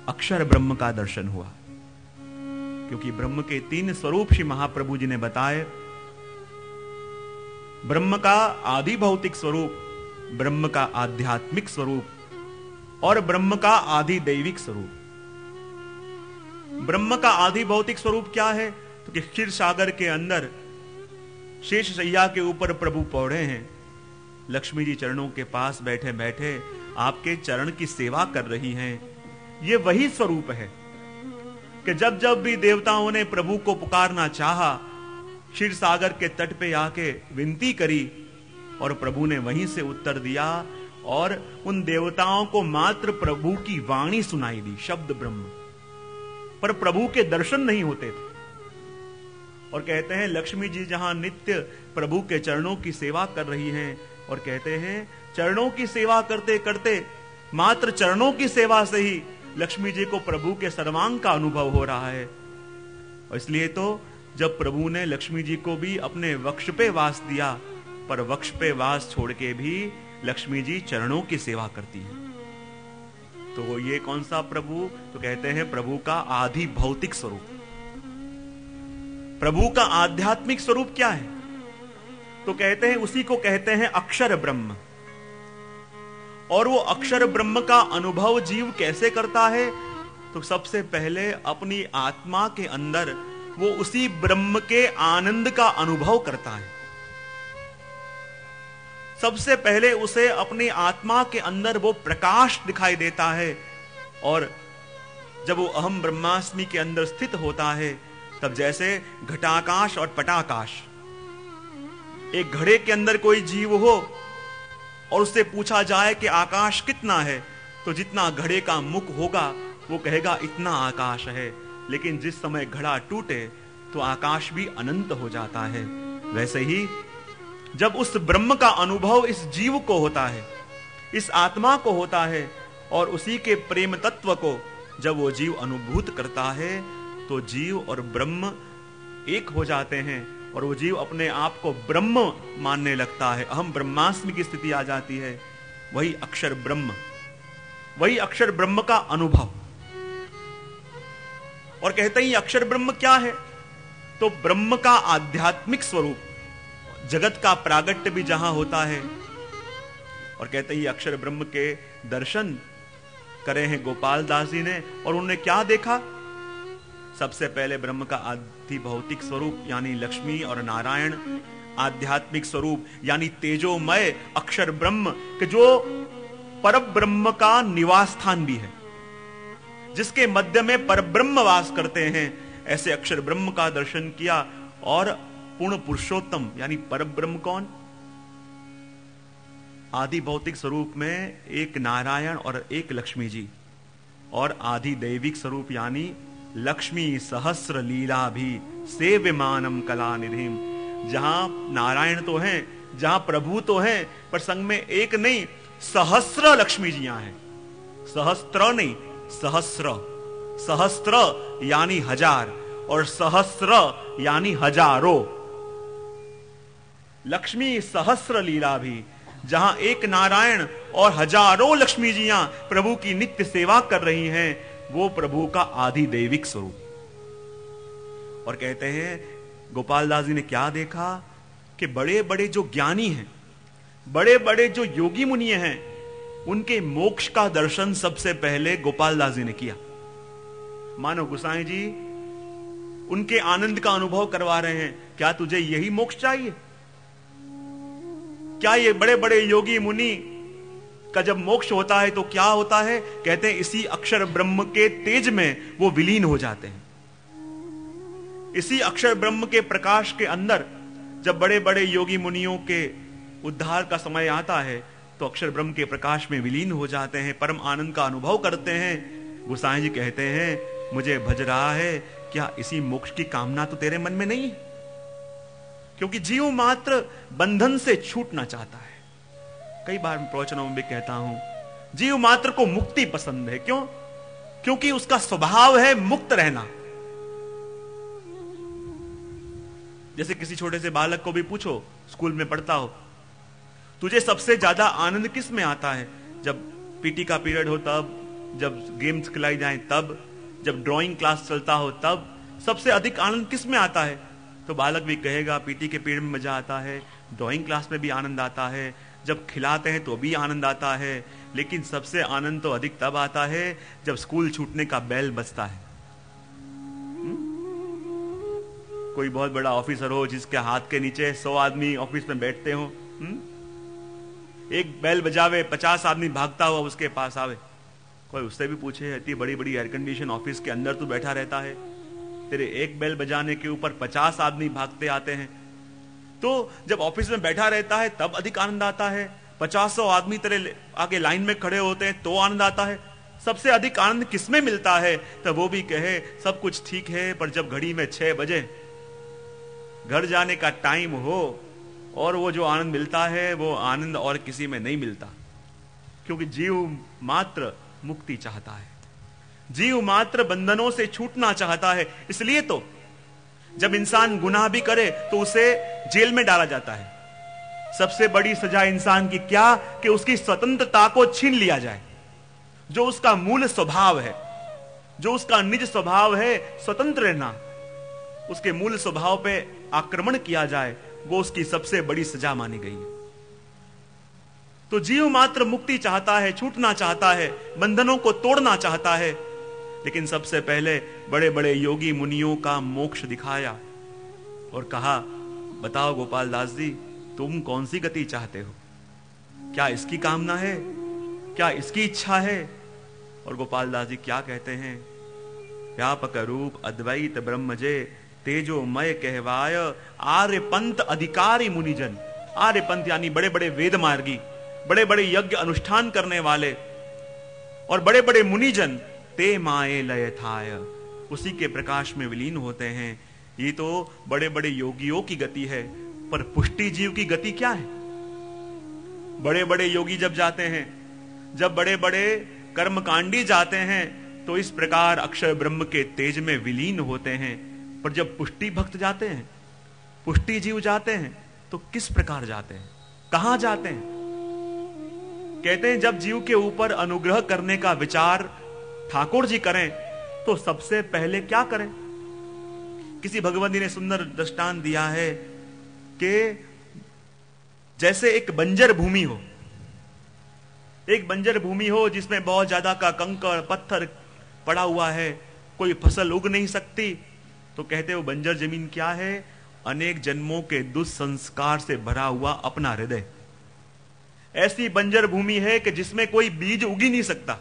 अक्षर ब्रह्म का दर्शन हुआ। क्योंकि ब्रह्म के 3 स्वरूप श्री महाप्रभु जी ने बताए। ब्रह्म का आदि भौतिक स्वरूप, ब्रह्म का आध्यात्मिक स्वरूप और ब्रह्म का आदि दैविक स्वरूप। ब्रह्म का आदि भौतिक स्वरूप क्या है? तो कि क्षीर सागर के अंदर शेष शैया के ऊपर प्रभु पौड़े हैं, लक्ष्मी जी चरणों के पास बैठे बैठे आपके चरण की सेवा कर रही हैं। ये वही स्वरूप है कि जब जब भी देवताओं ने प्रभु को पुकारना चाहा, क्षीर सागर के तट पे आके विनती करी और प्रभु ने वहीं से उत्तर दिया और उन देवताओं को मात्र प्रभु की वाणी सुनाई दी, शब्द ब्रह्म, पर प्रभु के दर्शन नहीं होते थे। और कहते हैं लक्ष्मी जी जहां नित्य प्रभु के चरणों की सेवा कर रही हैं, और कहते हैं चरणों की सेवा करते करते, मात्र चरणों की सेवा से ही लक्ष्मी जी को प्रभु के सर्वांग का अनुभव हो रहा है। और इसलिए तो जब प्रभु ने लक्ष्मी जी को भी अपने वक्ष पे वास दिया, पर वक्ष पे वास छोड़ के भी लक्ष्मी जी चरणों की सेवा करती है। तो ये कौन सा प्रभु? तो कहते हैं प्रभु का आदि भौतिक स्वरूप। प्रभु का आध्यात्मिक स्वरूप क्या है? तो कहते हैं उसी को कहते हैं अक्षर ब्रह्म। और वो अक्षर ब्रह्म का अनुभव जीव कैसे करता है? तो सबसे पहले अपनी आत्मा के अंदर वो उसी ब्रह्म के आनंद का अनुभव करता है। सबसे पहले उसे अपनी आत्मा के अंदर वो प्रकाश दिखाई देता है, और जब वो अहम ब्रह्मास्मि के अंदर स्थित होता है, तब जैसे घटाकाश और पटाकाश, एक घड़े के अंदर कोई जीव हो और उससे पूछा जाए कि आकाश कितना है, तो जितना घड़े का मुख होगा वो कहेगा इतना आकाश है। लेकिन जिस समय घड़ा टूटे तो आकाश भी अनंत हो जाता है। वैसे ही जब उस ब्रह्म का अनुभव इस जीव को होता है, इस आत्मा को होता है, और उसी के प्रेम तत्व को जब वो जीव अनुभूत करता है, तो जीव और ब्रह्म एक हो जाते हैं और वो जीव अपने आप को ब्रह्म मानने लगता है। अहम ब्रह्मास्मि की स्थिति आ जाती है। वही अक्षर ब्रह्म, वही अक्षर ब्रह्म का अनुभव। और कहते हैं अक्षर ब्रह्म क्या है? तो ब्रह्म का आध्यात्मिक स्वरूप, जगत का प्रागट्य भी जहां होता है। और कहते हैं अक्षर ब्रह्म के दर्शन करे हैं गोपाल दास जी ने, और उन्होंने क्या देखा? सबसे पहले ब्रह्म का आदि भौतिक स्वरूप यानी लक्ष्मी और नारायण, आध्यात्मिक स्वरूप यानी तेजोमय अक्षर ब्रह्म के जो परब्रह्म का निवास स्थान भी है, जिसके मध्य में परब्रह्म वास करते हैं, ऐसे अक्षर ब्रह्म का दर्शन किया। और पूर्ण पुरुषोत्तम यानी परब्रह्म कौन? आदि भौतिक स्वरूप में एक नारायण और एक लक्ष्मी जी, और आदि दैविक स्वरूप यानी लक्ष्मी सहस्र लीला भी सेव्यमानम कला निधिम। जहां नारायण तो हैं, जहां प्रभु तो हैं, पर संग में एक नहीं सहस्र लक्ष्मी जियां हैं। सहस्त्र नहीं, सहस्र। सहस्त्र यानी हजार और सहस्र यानी हजारों। लक्ष्मी सहस्र लीला भी, जहां एक नारायण और हजारों लक्ष्मी जियां प्रभु की नित्य सेवा कर रही हैं, वो प्रभु का आदि दैविक स्वरूप। और कहते हैं गोपाल दास जी ने क्या देखा कि बड़े बड़े जो ज्ञानी हैं, बड़े बड़े जो योगी मुनि हैं, उनके मोक्ष का दर्शन सबसे पहले गोपाल दास जी ने किया। मानो गोसाई जी उनके आनंद का अनुभव करवा रहे हैं, क्या तुझे यही मोक्ष चाहिए? क्या ये बड़े बड़े योगी मुनि का जब मोक्ष होता है तो क्या होता है? कहते हैं इसी अक्षर ब्रह्म के तेज में वो विलीन हो जाते हैं। इसी अक्षर ब्रह्म के प्रकाश के अंदर जब बड़े बड़े योगी मुनियों के उद्धार का समय आता है, तो अक्षर ब्रह्म के प्रकाश में विलीन हो जाते हैं, परम आनंद का अनुभव करते हैं। गोसाई जी कहते हैं मुझे भज रहा है, क्या इसी मोक्ष की कामना तो तेरे मन में नहीं है? क्योंकि जीव मात्र बंधन से छूटना चाहता है। कई बार प्रवचनों में भी कहता हूं, जीव मात्र को मुक्ति पसंद है। क्यों? क्योंकि उसका स्वभाव है मुक्त रहना। जैसे किसी छोटे से बालक को भी पूछो, स्कूल में पढ़ता हो, तुझे सबसे ज्यादा आनंद किस में आता है? जब पीटी का पीरियड हो तब, जब गेम्स खिलाई जाए तब, जब ड्राइंग क्लास चलता हो तब। सबसे अधिक आनंद किस में आता है? तो बालक भी कहेगा पीटी के पीरियड में मजा आता है, ड्राइंग क्लास में भी आनंद आता है, जब खिलाते हैं तो भी आनंद आता है, लेकिन सबसे आनंद तो अधिक तब आता है जब स्कूल छूटने का बेल बजता है। कोई बहुत बड़ा ऑफिसर हो जिसके हाथ के नीचे 100 आदमी ऑफिस में बैठते हो, एक बेल बजावे, 50 आदमी भागता हुआ उसके पास आवे, कोई उससे भी पूछे इतनी बड़ी बड़ी एयर कंडीशन ऑफिस के अंदर तू बैठा रहता है, तेरे एक बेल बजाने के ऊपर 50 आदमी भागते आते हैं। तो जब ऑफिस में बैठा रहता है तब अधिक आनंद आता है, 50 आदमी तेरे आगे लाइन में खड़े होते हैं तो आनंद आता है। सबसे अधिक आनंद किसमें मिलता है? तो वो भी कहे सब कुछ ठीक है, पर जब घड़ी में 6 बजे घर जाने का टाइम हो और वो जो आनंद मिलता है वो आनंद और किसी में नहीं मिलता, क्योंकि जीव मात्र मुक्ति चाहता है, जीव मात्र बंधनों से छूटना चाहता है। इसलिए तो जब इंसान गुनाह भी करे तो उसे जेल में डाला जाता है। सबसे बड़ी सजा इंसान की क्या? कि उसकी स्वतंत्रता को छीन लिया जाए। जो उसका मूल स्वभाव है, जो उसका निज स्वभाव है स्वतंत्र रहना, उसके मूल स्वभाव पे आक्रमण किया जाए, वो उसकी सबसे बड़ी सजा मानी गई है। तो जीव मात्र मुक्ति चाहता है, छूटना चाहता है, बंधनों को तोड़ना चाहता है। लेकिन सबसे पहले बड़े बड़े योगी मुनियों का मोक्ष दिखाया और कहा बताओ गोपाल दास जी, तुम कौन सी गति चाहते हो? क्या इसकी कामना है? क्या इसकी इच्छा है? और गोपाल दास जी क्या कहते हैं? व्यापक रूप अद्वैत ब्रह्मजे तेजोमय कहवाय आर्य पंथ अधिकारी मुनिजन। आर्य पंथ यानी बड़े बड़े वेद मार्गी, बड़े बड़े यज्ञ अनुष्ठान करने वाले और बड़े बड़े मुनिजन ते माए लय थाय, उसी के प्रकाश में विलीन होते हैं। ये तो बड़े बड़े योगियों की गति है, पर पुष्टि जीव की गति क्या है? बड़े बड़े योगी जब जाते हैं, जब बड़े बड़े कर्मकांडी जाते हैं तो इस प्रकार अक्षर ब्रह्म के तेज में विलीन होते हैं। पर जब पुष्टि भक्त जाते हैं, पुष्टि जीव जाते हैं, तो किस प्रकार जाते हैं, कहां जाते हैं? कहते हैं जब जीव के ऊपर अनुग्रह करने का विचार ठाकुर जी करें तो सबसे पहले क्या करें? किसी भगवती ने सुंदर दृष्टांत दिया है कि जैसे एक बंजर भूमि हो, एक बंजर भूमि हो जिसमें बहुत ज्यादा का कंकड़ पत्थर पड़ा हुआ है, कोई फसल उग नहीं सकती, तो कहते वो बंजर जमीन क्या है? अनेक जन्मों के दुष्संस्कार से भरा हुआ अपना हृदय। ऐसी बंजर भूमि है कि जिसमें कोई बीज उग ही नहीं सकता।